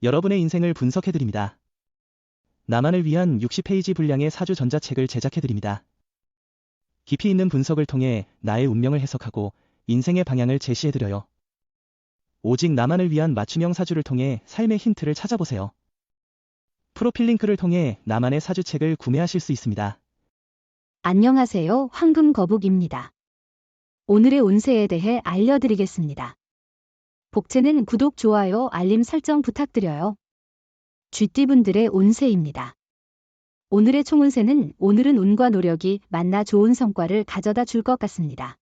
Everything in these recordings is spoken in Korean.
여러분의 인생을 분석해드립니다. 나만을 위한 60페이지 분량의 사주 전자책을 제작해드립니다. 깊이 있는 분석을 통해 나의 운명을 해석하고 인생의 방향을 제시해드려요. 오직 나만을 위한 맞춤형 사주를 통해 삶의 힌트를 찾아보세요. 프로필 링크를 통해 나만의 사주책을 구매하실 수 있습니다. 안녕하세요. 황금거북입니다. 오늘의 운세에 대해 알려드리겠습니다. 복채는 구독, 좋아요, 알림 설정 부탁드려요. 쥐띠분들의 운세입니다. 오늘의 총운세는 오늘은 운과 노력이 만나 좋은 성과를 가져다 줄 것 같습니다.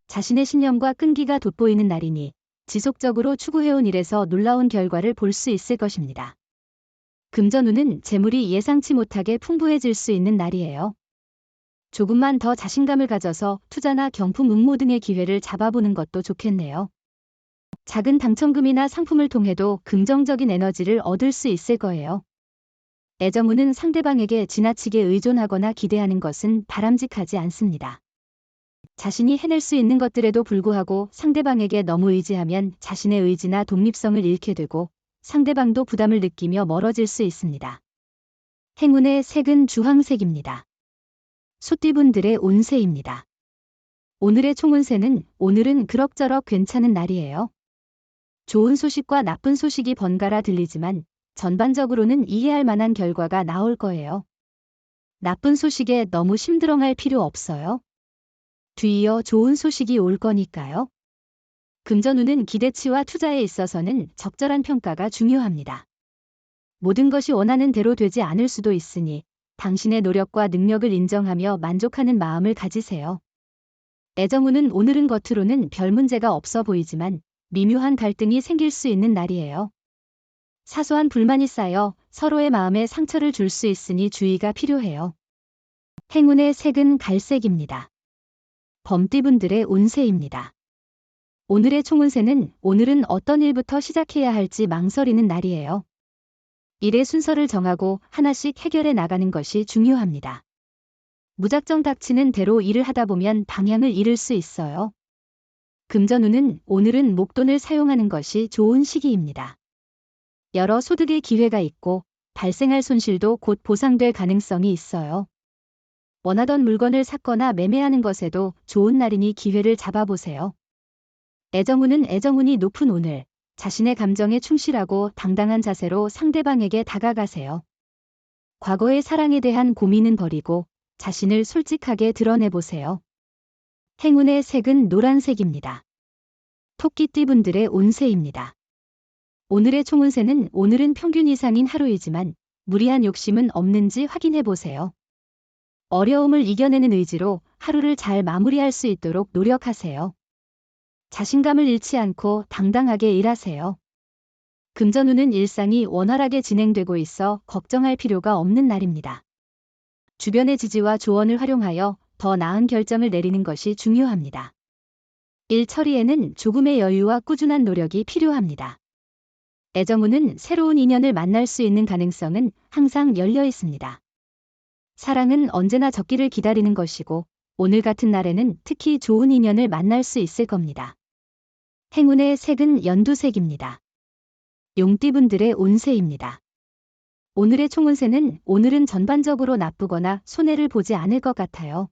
자신의 신념과 끈기가 돋보이는 날이니 지속적으로 추구해온 일에서 놀라운 결과를 볼 수 있을 것입니다. 금전운은 재물이 예상치 못하게 풍부해질 수 있는 날이에요. 조금만 더 자신감을 가져서 투자나 경품 응모 등의 기회를 잡아보는 것도 좋겠네요. 작은 당첨금이나 상품을 통해도 긍정적인 에너지를 얻을 수 있을 거예요. 애정운은 상대방에게 지나치게 의존하거나 기대하는 것은 바람직하지 않습니다. 자신이 해낼 수 있는 것들에도 불구하고 상대방에게 너무 의지하면 자신의 의지나 독립성을 잃게 되고 상대방도 부담을 느끼며 멀어질 수 있습니다. 행운의 색은 주황색입니다. 소띠분들의 운세입니다. 오늘의 총운세는 오늘은 그럭저럭 괜찮은 날이에요. 좋은 소식과 나쁜 소식이 번갈아 들리지만 전반적으로는 이해할 만한 결과가 나올 거예요. 나쁜 소식에 너무 심드렁할 필요 없어요. 뒤이어 좋은 소식이 올 거니까요. 금전운은 기대치와 투자에 있어서는 적절한 평가가 중요합니다. 모든 것이 원하는 대로 되지 않을 수도 있으니 당신의 노력과 능력을 인정하며 만족하는 마음을 가지세요. 애정운은 오늘은 겉으로는 별 문제가 없어 보이지만 미묘한 갈등이 생길 수 있는 날이에요. 사소한 불만이 쌓여 서로의 마음에 상처를 줄 수 있으니 주의가 필요해요. 행운의 색은 갈색입니다. 범띠분들의 운세입니다. 오늘의 총운세는 오늘은 어떤 일부터 시작해야 할지 망설이는 날이에요. 일의 순서를 정하고 하나씩 해결해 나가는 것이 중요합니다. 무작정 닥치는 대로 일을 하다 보면 방향을 잃을 수 있어요. 금전운은 오늘은 목돈을 사용하는 것이 좋은 시기입니다. 여러 소득의 기회가 있고 발생할 손실도 곧 보상될 가능성이 있어요. 원하던 물건을 샀거나 매매하는 것에도 좋은 날이니 기회를 잡아보세요. 애정운은 애정운이 높은 오늘, 자신의 감정에 충실하고 당당한 자세로 상대방에게 다가가세요. 과거의 사랑에 대한 고민은 버리고 자신을 솔직하게 드러내보세요. 행운의 색은 노란색입니다. 토끼띠분들의 운세입니다. 오늘의 총운세는 오늘은 평균 이상인 하루이지만 무리한 욕심은 없는지 확인해보세요. 어려움을 이겨내는 의지로 하루를 잘 마무리할 수 있도록 노력하세요. 자신감을 잃지 않고 당당하게 일하세요. 금전운은 일상이 원활하게 진행되고 있어 걱정할 필요가 없는 날입니다. 주변의 지지와 조언을 활용하여 더 나은 결정을 내리는 것이 중요합니다. 일 처리에는 조금의 여유와 꾸준한 노력이 필요합니다. 애정운은 새로운 인연을 만날 수 있는 가능성은 항상 열려 있습니다. 사랑은 언제나 적기를 기다리는 것이고 오늘 같은 날에는 특히 좋은 인연을 만날 수 있을 겁니다. 행운의 색은 연두색입니다. 용띠분들의 운세입니다. 오늘의 총운세는 오늘은 전반적으로 나쁘거나 손해를 보지 않을 것 같아요.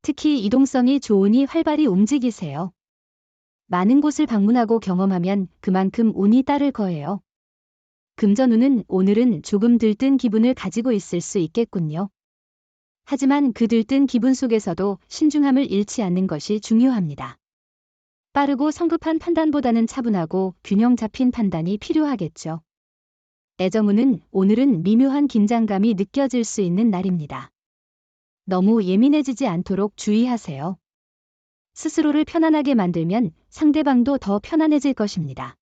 특히 이동성이 좋으니 활발히 움직이세요. 많은 곳을 방문하고 경험하면 그만큼 운이 따를 거예요. 금전운은 오늘은 조금 들뜬 기분을 가지고 있을 수 있겠군요. 하지만 그 들뜬 기분 속에서도 신중함을 잃지 않는 것이 중요합니다. 빠르고 성급한 판단보다는 차분하고 균형 잡힌 판단이 필요하겠죠. 애정운은 오늘은 미묘한 긴장감이 느껴질 수 있는 날입니다. 너무 예민해지지 않도록 주의하세요. 스스로를 편안하게 만들면 상대방도 더 편안해질 것입니다.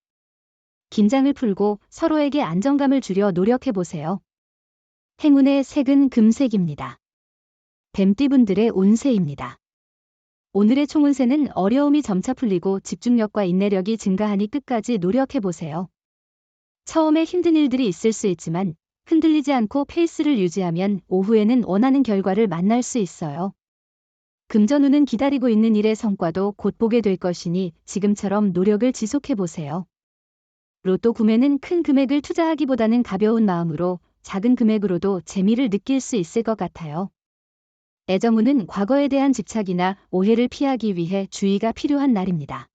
긴장을 풀고 서로에게 안정감을 주려 노력해보세요. 행운의 색은 금색입니다. 뱀띠분들의 운세입니다. 오늘의 총운세는 어려움이 점차 풀리고 집중력과 인내력이 증가하니 끝까지 노력해보세요. 처음에 힘든 일들이 있을 수 있지만 흔들리지 않고 페이스를 유지하면 오후에는 원하는 결과를 만날 수 있어요. 금전운은 기다리고 있는 일의 성과도 곧 보게 될 것이니 지금처럼 노력을 지속해보세요. 로또 구매는 큰 금액을 투자하기보다는 가벼운 마음으로 작은 금액으로도 재미를 느낄 수 있을 것 같아요. 애정운은 과거에 대한 집착이나 오해를 피하기 위해 주의가 필요한 날입니다.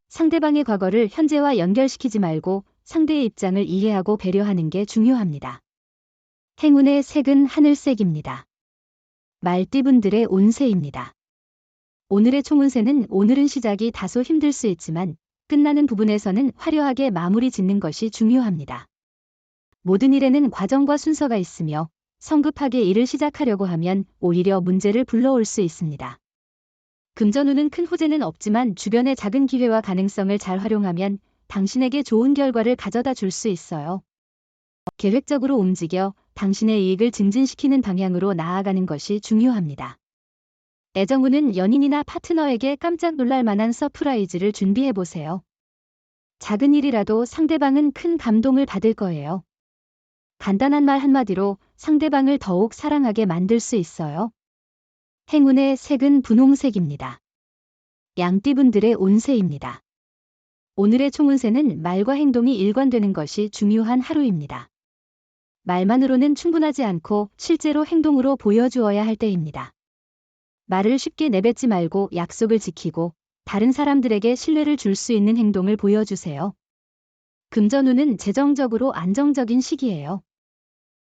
상대방의 과거를 현재와 연결시키지 말고 상대의 입장을 이해하고 배려하는 게 중요합니다. 행운의 색은 하늘색입니다. 말띠분들의 운세입니다. 오늘의 총운세는 오늘은 시작이 다소 힘들 수 있지만 끝나는 부분에서는 화려하게 마무리 짓는 것이 중요합니다. 모든 일에는 과정과 순서가 있으며 성급하게 일을 시작하려고 하면 오히려 문제를 불러올 수 있습니다. 금전운은 큰 호재는 없지만 주변의 작은 기회와 가능성을 잘 활용하면 당신에게 좋은 결과를 가져다 줄 수 있어요. 계획적으로 움직여 당신의 이익을 증진시키는 방향으로 나아가는 것이 중요합니다. 애정운은 연인이나 파트너에게 깜짝 놀랄 만한 서프라이즈를 준비해보세요. 작은 일이라도 상대방은 큰 감동을 받을 거예요. 간단한 말 한마디로 상대방을 더욱 사랑하게 만들 수 있어요. 행운의 색은 분홍색입니다. 양띠분들의 운세입니다. 오늘의 총운세는 말과 행동이 일관되는 것이 중요한 하루입니다. 말만으로는 충분하지 않고 실제로 행동으로 보여주어야 할 때입니다. 말을 쉽게 내뱉지 말고 약속을 지키고 다른 사람들에게 신뢰를 줄 수 있는 행동을 보여주세요. 금전운은 재정적으로 안정적인 시기예요.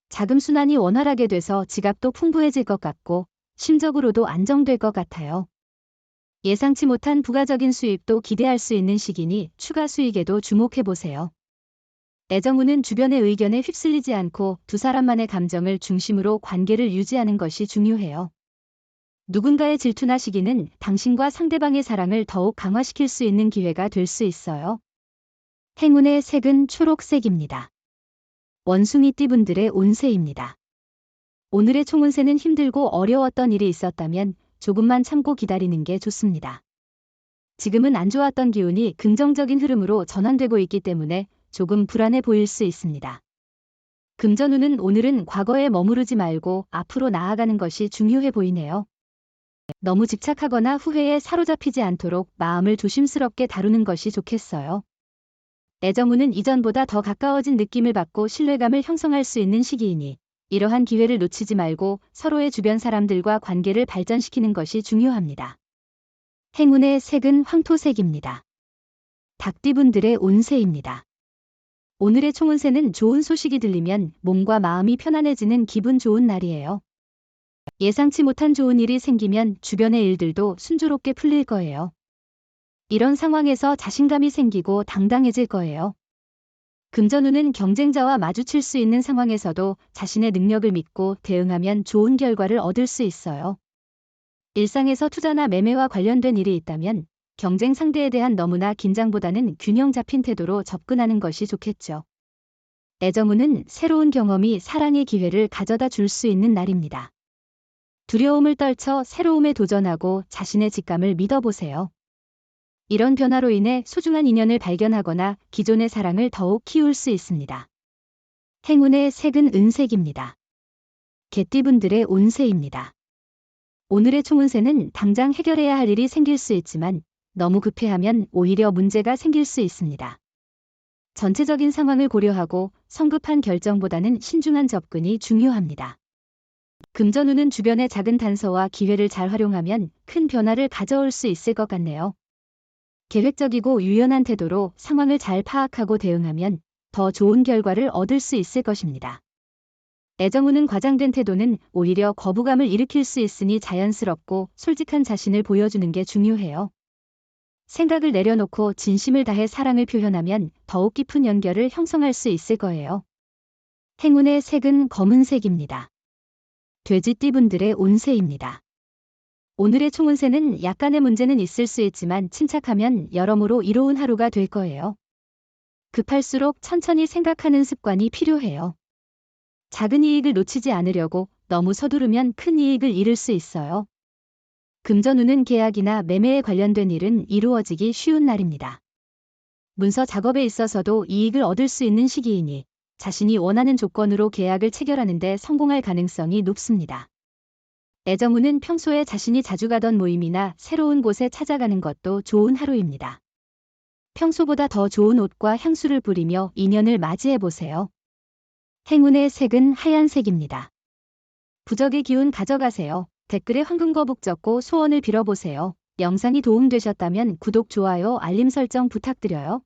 자금 순환이 원활하게 돼서 지갑도 풍부해질 것 같고 심적으로도 안정될 것 같아요. 예상치 못한 부가적인 수입도 기대할 수 있는 시기니 추가 수익에도 주목해보세요. 애정운은 주변의 의견에 휩쓸리지 않고 두 사람만의 감정을 중심으로 관계를 유지하는 것이 중요해요. 누군가의 질투나 시기는 당신과 상대방의 사랑을 더욱 강화시킬 수 있는 기회가 될 수 있어요. 행운의 색은 초록색입니다. 원숭이띠분들의 운세입니다. 오늘의 총운세는 힘들고 어려웠던 일이 있었다면 조금만 참고 기다리는 게 좋습니다. 지금은 안 좋았던 기운이 긍정적인 흐름으로 전환되고 있기 때문에 조금 불안해 보일 수 있습니다. 금전운은 오늘은 과거에 머무르지 말고 앞으로 나아가는 것이 중요해 보이네요. 너무 집착하거나 후회에 사로잡히지 않도록 마음을 조심스럽게 다루는 것이 좋겠어요. 애정운은 이전보다 더 가까워진 느낌을 받고 신뢰감을 형성할 수 있는 시기이니 이러한 기회를 놓치지 말고 서로의 주변 사람들과 관계를 발전시키는 것이 중요합니다. 행운의 색은 황토색입니다. 닭띠분들의 운세입니다. 오늘의 총운세는 좋은 소식이 들리면 몸과 마음이 편안해지는 기분 좋은 날이에요. 예상치 못한 좋은 일이 생기면 주변의 일들도 순조롭게 풀릴 거예요. 이런 상황에서 자신감이 생기고 당당해질 거예요. 금전운은 경쟁자와 마주칠 수 있는 상황에서도 자신의 능력을 믿고 대응하면 좋은 결과를 얻을 수 있어요. 일상에서 투자나 매매와 관련된 일이 있다면 경쟁 상대에 대한 너무나 긴장보다는 균형 잡힌 태도로 접근하는 것이 좋겠죠. 애정운은 새로운 경험이 사랑의 기회를 가져다 줄 수 있는 날입니다. 두려움을 떨쳐 새로움에 도전하고 자신의 직감을 믿어보세요. 이런 변화로 인해 소중한 인연을 발견하거나 기존의 사랑을 더욱 키울 수 있습니다. 행운의 색은 은색입니다. 개띠분들의 운세입니다. 오늘의 총운세는 당장 해결해야 할 일이 생길 수 있지만 너무 급해하면 오히려 문제가 생길 수 있습니다. 전체적인 상황을 고려하고 성급한 결정보다는 신중한 접근이 중요합니다. 금전운은 주변의 작은 단서와 기회를 잘 활용하면 큰 변화를 가져올 수 있을 것 같네요. 계획적이고 유연한 태도로 상황을 잘 파악하고 대응하면 더 좋은 결과를 얻을 수 있을 것입니다. 애정운은 과장된 태도는 오히려 거부감을 일으킬 수 있으니 자연스럽고 솔직한 자신을 보여주는 게 중요해요. 생각을 내려놓고 진심을 다해 사랑을 표현하면 더욱 깊은 연결을 형성할 수 있을 거예요. 행운의 색은 검은색입니다. 돼지띠분들의 운세입니다. 오늘의 총운세는 약간의 문제는 있을 수 있지만 침착하면 여러모로 이로운 하루가 될 거예요. 급할수록 천천히 생각하는 습관이 필요해요. 작은 이익을 놓치지 않으려고 너무 서두르면 큰 이익을 잃을 수 있어요. 금전운은 계약이나 매매에 관련된 일은 이루어지기 쉬운 날입니다. 문서 작업에 있어서도 이익을 얻을 수 있는 시기이니 자신이 원하는 조건으로 계약을 체결하는 데 성공할 가능성이 높습니다. 애정운은 평소에 자신이 자주 가던 모임이나 새로운 곳에 찾아가는 것도 좋은 하루입니다. 평소보다 더 좋은 옷과 향수를 뿌리며 인연을 맞이해보세요. 행운의 색은 하얀색입니다. 부적의 기운 가져가세요. 댓글에 황금거북 적고 소원을 빌어보세요. 영상이 도움되셨다면 구독, 좋아요, 알림 설정 부탁드려요.